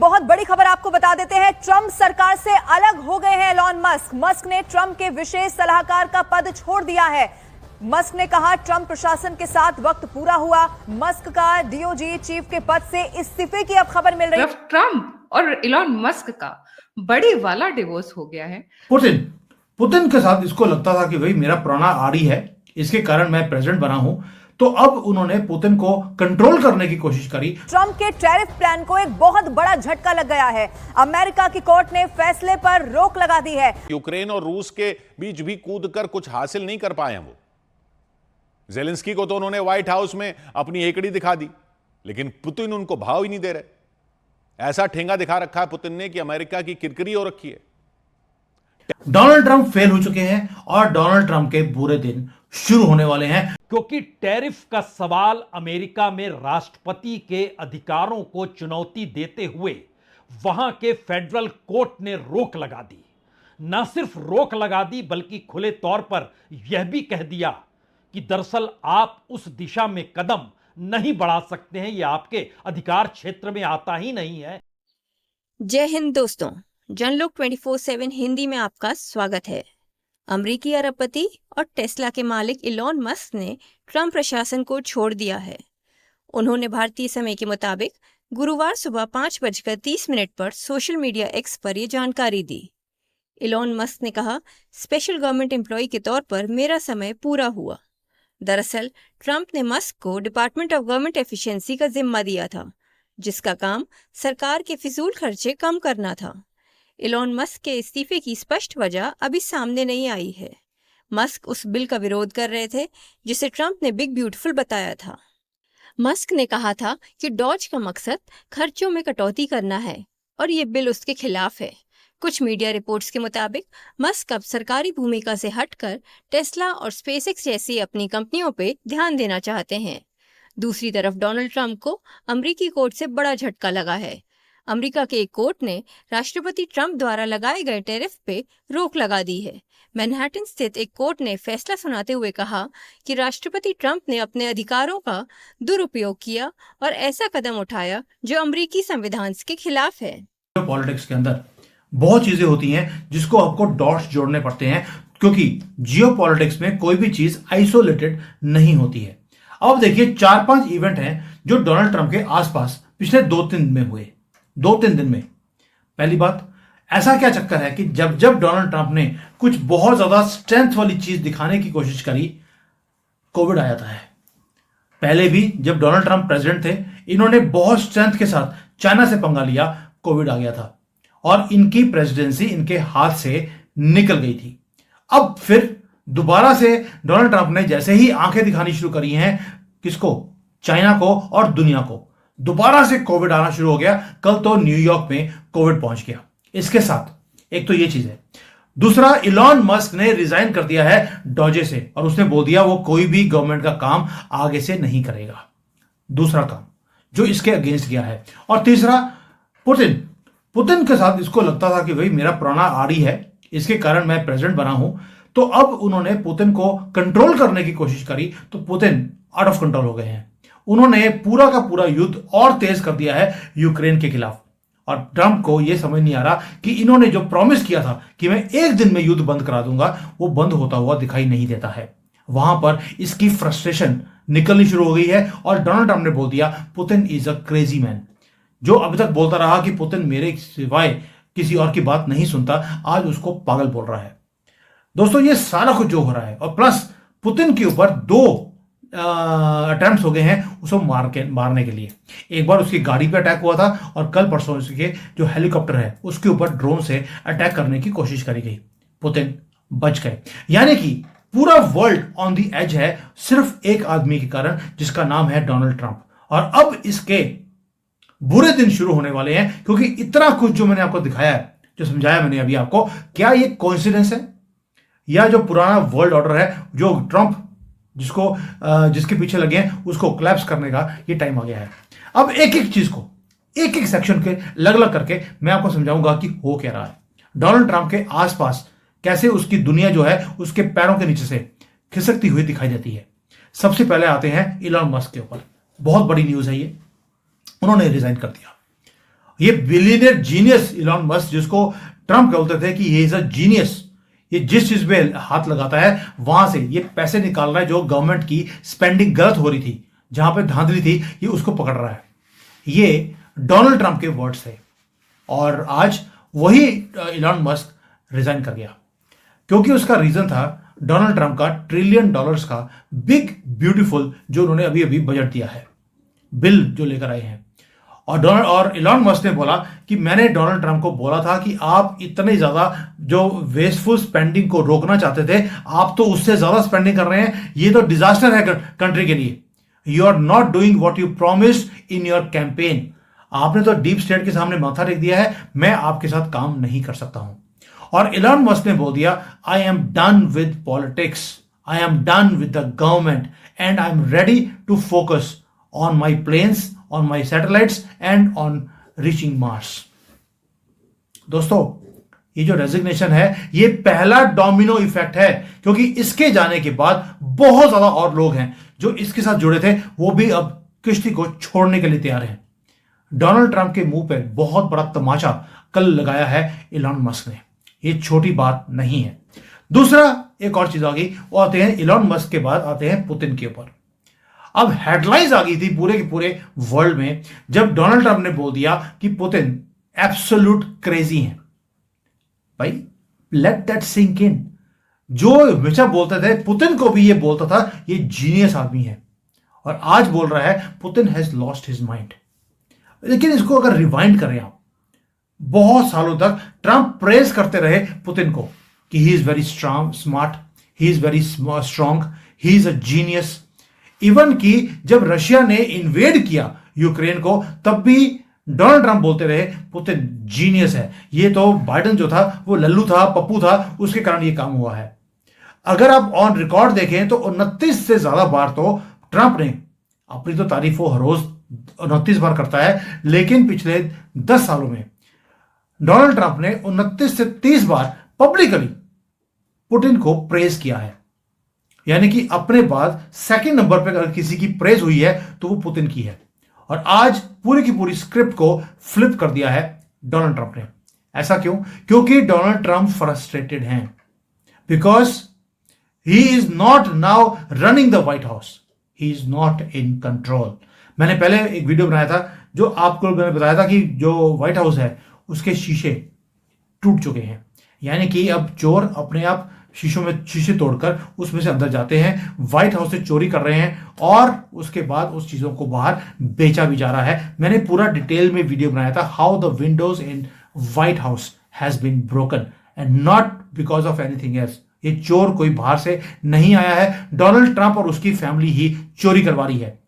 बहुत बड़ी खबर आपको बता देते हैं। ट्रंप सरकार से अलग हो गए हैं एलॉन मस्क। मस्क ने ट्रंप के विशेष सलाहकार का पद छोड़ दिया है। मस्क ने कहा ट्रंप प्रशासन के साथ वक्त पूरा हुआ। मस्क का डीओजी चीफ के पद से इस्तीफे की अब खबर मिल रही है। ट्रंप और एलॉन मस्क का बड़ी वाला डिवोर्स हो गया है। पुतिन के साथ इसको लगता था कि भाई मेरा पुराना आड़ी है, इसके कारण मैं प्रेसिडेंट बना हूं, तो अब उन्होंने पुतिन को कंट्रोल करने की कोशिश करी। ट्रंप के टैरिफ प्लान को एक बहुत बड़ा झटका लग गया है। अमेरिका की कोर्ट ने फैसले पर रोक लगा दी है। यूक्रेन और रूस के बीच भी कूदकर कुछ हासिल नहीं कर पाए हैं वो। ज़ेलेंस्की को तो उन्होंने व्हाइट हाउस में अपनी एकड़ी दिखा दी, लेकिन पुतिन उनको भाव ही नहीं दे रहे। ऐसा ठेंगा दिखा रखा है पुतिन ने कि अमेरिका की किरकिरी हो रखी है। डोनाल्ड ट्रंप फेल हो चुके हैं और डोनाल्ड ट्रंप के बुरे दिन शुरू होने वाले हैं, क्योंकि टैरिफ का सवाल अमेरिका में राष्ट्रपति के अधिकारों को चुनौती देते हुए वहां के फेडरल कोर्ट ने रोक लगा दी। न सिर्फ रोक लगा दी बल्कि खुले तौर पर यह भी कह दिया कि दरअसल आप उस दिशा में कदम नहीं बढ़ा सकते हैं, यह आपके अधिकार क्षेत्र में आता ही नहीं है। जय हिंद दोस्तों, जनलोक 24/7 हिंदी में आपका स्वागत है। अमरीकी अरबपति और टेस्ला के मालिक इलॉन मस्क ने ट्रंप प्रशासन को छोड़ दिया है। उन्होंने भारतीय समय के मुताबिक गुरुवार सुबह 5:30 पर सोशल मीडिया एक्स पर यह जानकारी दी। इलॉन मस्क ने कहा, स्पेशल गवर्नमेंट एम्प्लॉय के तौर पर मेरा समय पूरा हुआ। दरअसल ट्रंप ने मस्क को डिपार्टमेंट ऑफ गवर्नमेंट एफिशिएंसी का जिम्मा दिया था, जिसका काम सरकार के फिजूल खर्चे कम करना था। इलॉन मस्क के इस्तीफे की स्पष्ट वजह अभी सामने नहीं आई है। मस्क उस बिल का विरोध कर रहे थे जिसे ट्रंप ने बिग ब्यूटीफुल बताया था। मस्क ने कहा था कि डॉज का मकसद खर्चों में कटौती करना है और ये बिल उसके खिलाफ है। कुछ मीडिया रिपोर्ट्स के मुताबिक मस्क अब सरकारी भूमिका से हटकर टेस्ला और स्पेसएक्स जैसी अपनी कंपनियों पे ध्यान देना चाहते हैं। दूसरी तरफ डोनाल्ड ट्रंप को अमरीकी कोर्ट से बड़ा झटका लगा है। अमेरिका के एक कोर्ट ने राष्ट्रपति ट्रंप द्वारा लगाए गए टैरिफ पे रोक लगा दी है। मैनहट्टन स्थित एक कोर्ट ने फैसला सुनाते हुए कहा कि राष्ट्रपति ट्रंप ने अपने अधिकारों का दुरुपयोग किया और ऐसा कदम उठाया जो अमेरिकी संविधान के खिलाफ है। पॉलिटिक्स के अंदर बहुत चीजें होती हैं जिसको आपको डॉट्स जोड़ने पड़ते हैं, क्योंकि जियो पॉलिटिक्स में कोई भी चीज आइसोलेटेड नहीं होती है। अब देखिए 4-5 इवेंट हैं जो डोनाल्ड ट्रंप के आसपास पिछले 2-3 दिन में हुए। 2-3 दिन में पहली बात, ऐसा क्या चक्कर है कि जब जब डोनाल्ड ट्रंप ने कुछ बहुत ज्यादा स्ट्रेंथ वाली चीज दिखाने की कोशिश करी, कोविड आ जाता है। पहले भी जब डोनाल्ड ट्रंप प्रेसिडेंट थे, इन्होंने बहुत स्ट्रेंथ के साथ चाइना से पंगा लिया, कोविड आ गया था और इनकी प्रेसिडेंसी इनके हाथ से निकल गई थी। अब फिर दोबारा से डोनाल्ड ट्रंप ने जैसे ही आंखें दिखानी शुरू करी हैं, किसको? चाइना को और दुनिया को, दोबारा से कोविड आना शुरू हो गया। कल तो न्यूयॉर्क में कोविड पहुंच गया। इसके साथ एक तो ये चीज है, दूसरा इलॉन मस्क ने रिजाइन कर दिया है डॉजे से और उसने बोल दिया वो कोई भी गवर्नमेंट का काम आगे से नहीं करेगा। दूसरा काम जो इसके अगेंस्ट गया है। और तीसरा, पुतिन के साथ इसको लगता था कि भाई मेरा पुराना आड़ी है, इसके कारण मैं प्रेसिडेंट बना हूं, तो अब उन्होंने पुतिन को कंट्रोल करने की कोशिश करी, तो पुतिन आउट ऑफ कंट्रोल हो गए हैं। उन्होंने पूरा का पूरा युद्ध और तेज कर दिया है यूक्रेन के खिलाफ। और ट्रंप को यह समझ नहीं आ रहा कि इन्होंने जो प्रॉमिस किया था कि मैं एक दिन में युद्ध बंद करा दूंगा, वो बंद होता हुआ दिखाई नहीं देता है। वहां पर इसकी फ्रस्ट्रेशन निकलनी शुरू हो गई है और डोनाल्ड ट्रंप ने बोल दिया Putin is a crazy man. जो अभी तक बोलता रहा कि पुतिन मेरे सिवाय किसी और की बात नहीं सुनता, आज उसको पागल बोल रहा है। दोस्तों, ये सारा कुछ जो हो रहा है और प्लस पुतिन के ऊपर 2 अटेम्प्ट्स हो गए हैं उसको मारने के लिए। एक बार उसकी गाड़ी पे अटैक हुआ था और कल परसों उसके जो हेलीकॉप्टर है उसके ऊपर ड्रोन से अटैक करने की कोशिश करी गई। पुतिन बच गए। यानी कि पूरा वर्ल्ड ऑन द एज है सिर्फ एक आदमी के कारण, जिसका नाम है डोनाल्ड ट्रंप। और अब इसके बुरे दिन शुरू होने वाले हैं, क्योंकि इतना कुछ जो मैंने आपको दिखाया है, जो समझाया मैंने अभी आपको, क्या ये कोइंसिडेंस है या जो पुराना वर्ल्ड ऑर्डर है जो ट्रंप जिसके पीछे लगे हैं उसको क्लैप्स करने का ये टाइम आ गया है। अब एक एक चीज को एक एक सेक्शन के अलग अलग करके मैं आपको समझाऊंगा कि हो क्या रहा है। डोनाल्ड ट्रंप के आसपास कैसे उसकी दुनिया जो है उसके पैरों के नीचे से खिसकती हुई दिखाई देती है। सबसे पहले आते हैं इलॉन मस्क के ऊपर। बहुत बड़ी न्यूज है ये, उन्होंने रिजाइन कर दिया। ये बिलियनियर जीनियस इलॉन मस्क, जिसको ट्रम्प बोलते थे कि ये इज अ जीनियस, ये जिस चीज पे हाथ लगाता है वहां से ये पैसे निकाल रहा है, जो गवर्नमेंट की स्पेंडिंग गलत हो रही थी, जहां पे धांधली थी, ये उसको पकड़ रहा है। ये डोनाल्ड ट्रंप के वर्ड्स थे। और आज वही इलॉन मस्क रिजाइन कर गया, क्योंकि उसका रीजन था डोनाल्ड ट्रंप का $1 ट्रिलियन का बिग ब्यूटीफुल जो उन्होंने अभी अभी बजट दिया है, बिल जो लेकर आए हैं। और इलॉन मस्क ने बोला कि मैंने डोनाल्ड ट्रंप को बोला था कि आप इतने ज्यादा जो वेस्टफुल स्पेंडिंग को रोकना चाहते थे, आप तो उससे ज्यादा स्पेंडिंग कर रहे हैं, ये तो डिजास्टर है कंट्री के लिए। You are not doing what you promised in your campaign. आपने तो डीप स्टेट के सामने माथा टेक दिया है, मैं आपके साथ काम नहीं कर सकता हूं। और इलॉन मस्क ने बोल दिया, I am done with politics, I am done with the government and I am ready to focus on my plans, on my satellites and on reaching Mars. दोस्तों, ये जो रेजिग्नेशन है ये पहला डोमिनो इफेक्ट है, क्योंकि इसके जाने के बाद बहुत ज्यादा और लोग हैं जो इसके साथ जुड़े थे, वो भी अब किश्ती को छोड़ने के लिए तैयार हैं। डोनाल्ड ट्रंप के मुंह पे बहुत बड़ा तमाचा कल लगाया है इलॉन मस्क ने, ये छोटी बात नहीं है। दूसरा एक और चीज आ गई, वो आते हैं इलॉन मस्क के बाद आते हैं पुतिन के ऊपर। अब हेडलाइंस आ गई थी पूरे के पूरे वर्ल्ड में जब डोनाल्ड ट्रंप ने बोल दिया कि पुतिन एब्सोल्यूट क्रेजी हैं। भाई लेट दैट सिंक इन। जो हमेशा बोलते थे, पुतिन को भी ये बोलता था ये जीनियस आदमी है, और आज बोल रहा है Putin has lost his mind. लेकिन इसको अगर रिवाइंड करें आप, बहुत सालों तक ट्रंप प्रेज करते रहे पुतिन को कि he is very strong, smart, he is very strong, he is a genius. Even कि जब रशिया ने इन्वेड किया यूक्रेन को, तब भी डोनाल्ड ट्रंप बोलते रहे पुतिन जीनियस है, ये तो बाइडेन जो था वो लल्लू था, पप्पू था, उसके कारण ये काम हुआ है। अगर आप ऑन रिकॉर्ड देखें तो 29 से ज्यादा बार तो ट्रंप ने, अपनी तो तारीफ वो हर रोज 29 बार करता है, लेकिन पिछले 10 सालों में डोनाल्ड ट्रंप ने 29 से 30 बार पब्लिकली पुतिन को प्रेज किया है। यानी कि अपने बाद सेकंड नंबर पर अगर किसी की प्रेज हुई है तो वो पुतिन की है। और आज पूरी की पूरी स्क्रिप्ट को फ्लिप कर दिया है डोनाल्ड ट्रंप ने। ऐसा क्यों? क्योंकि डोनाल्ड ट्रंप फ्रस्ट्रेटेड हैं, because he is not now running the white house, he is not in control. मैंने पहले एक वीडियो बनाया था जो आपको मैंने बताया था कि जो व्हाइट हाउस है उसके शीशे टूट चुके हैं, यानी कि अब चोर अपने आप शीशों में शीशे तोड़कर उसमें से अंदर जाते हैं, व्हाइट हाउस से चोरी कर रहे हैं और उसके बाद उस चीजों को बाहर बेचा भी जा रहा है। मैंने पूरा डिटेल में वीडियो बनाया था, how the windows in White House has been broken and not because of anything else. ये चोर कोई बाहर से नहीं आया है, डोनाल्ड ट्रंप और उसकी फैमिली ही चोरी करवा रही है।